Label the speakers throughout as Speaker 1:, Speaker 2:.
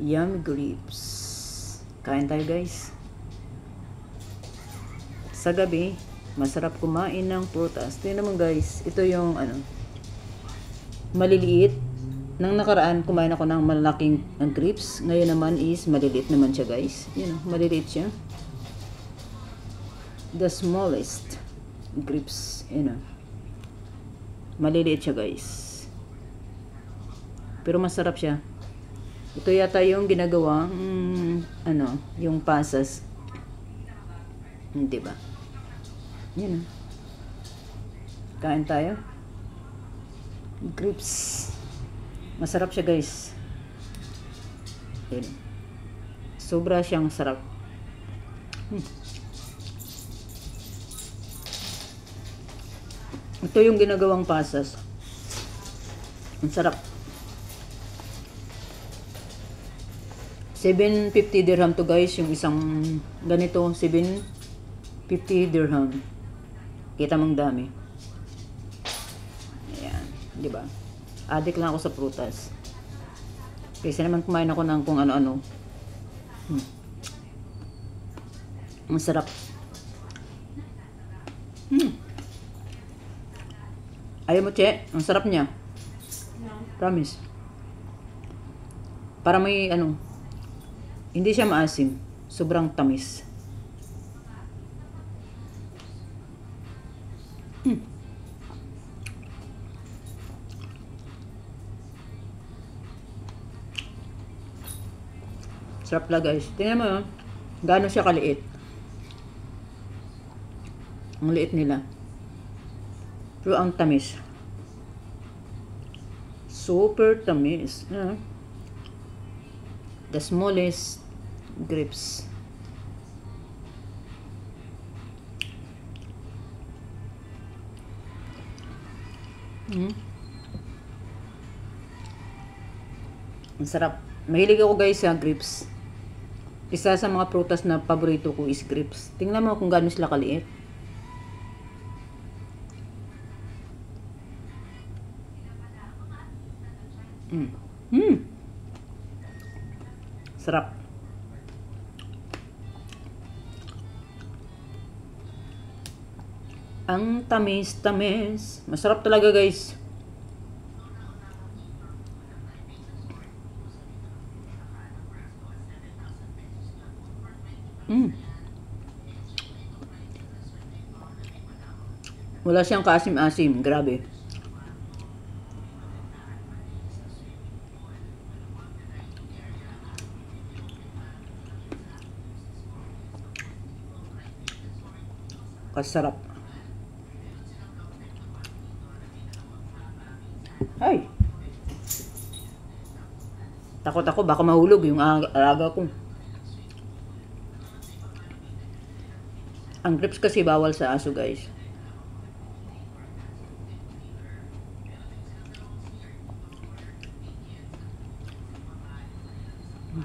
Speaker 1: Yummy grapes. Kain tayo guys. Sa gabi, masarap kumain ng prutas. Tingnan naman guys, ito yung maliliit. Nang nakaraan, kumain ako ng malaking grapes. Ngayon naman is maliliit naman siya guys. Yun, maliliit siya. The smallest grapes. Yun, maliliit siya guys. Pero masarap siya. Ito yata yung ginagawang yung pasas. Hindi ba? Yan. Kain tayo. Grapes. Masarap siya, guys. Yan. Sobra siyang sarap. Ito yung ginagawang pasas. Ang sarap. 750 dirham to guys, yung isang ganito, 750 dirham. Kita mong dami. Ayan, di ba? Addict lang ako sa prutas. Kasi naman kumain ako ng kung ano-ano. Ang sarap. Ayaw mo, Che? Ang sarap niya. Promise. Para may hindi siya maasim. Sobrang tamis. Sarap lang guys. Tingnan mo yun. Gaano siya kaliit. Ang liit nila. Pero ang tamis. Super tamis. The smallest grapes. Ang sarap. Mahilig ako guys sa grapes. Isa sa mga prutas na paborito ko is grapes. Tingnan mo kung gaano sila kaliit. Sarap. Ang tamis-tamis. Masarap talaga guys. Wala siyang kaasim-asim. Grabe. Kasarap. Ay! Takot ako. Baka mahulog yung alaga ko. Ang grapes kasi bawal sa aso guys.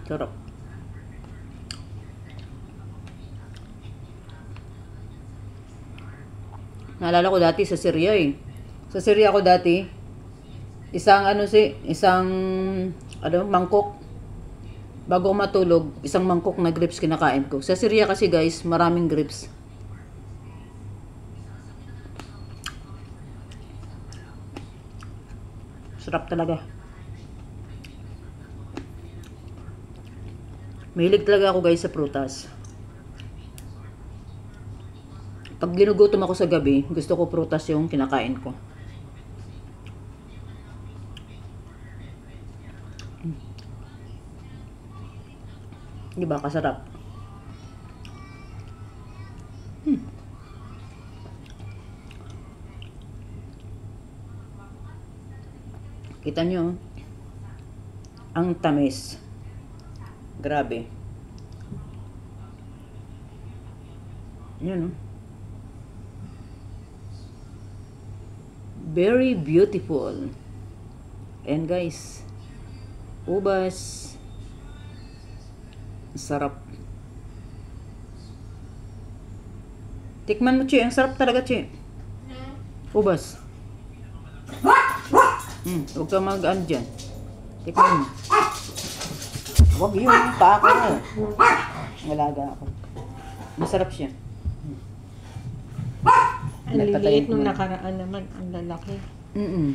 Speaker 1: Sarap. Naalala ko dati sa Syria Sa Syria ako dati, isang mangkok. Bago matulog, isang mangkok na grapes kinakain ko. Sa Syria kasi guys, maraming grapes. Sarap talaga. Mahilig talaga ako guys sa prutas. Pag ginugutom ako sa gabi, gusto ko prutas yung kinakain ko. Diba kasarap? Kita nyo, ang tamis. Grabe. Yan, very beautiful. And guys, ubas. Sarap. Tikman mo, Che. Ang sarap talaga, Che. Ubas. Huwag ka mag-ano dyan. Tikman mo. Wag yung paa ko na. Malaga ako. Masarap siya.
Speaker 2: Ang liliit
Speaker 1: Nagtatayin ko
Speaker 2: nung
Speaker 1: na.
Speaker 2: nakaraan naman, ang lalaki.
Speaker 1: Mm-mm.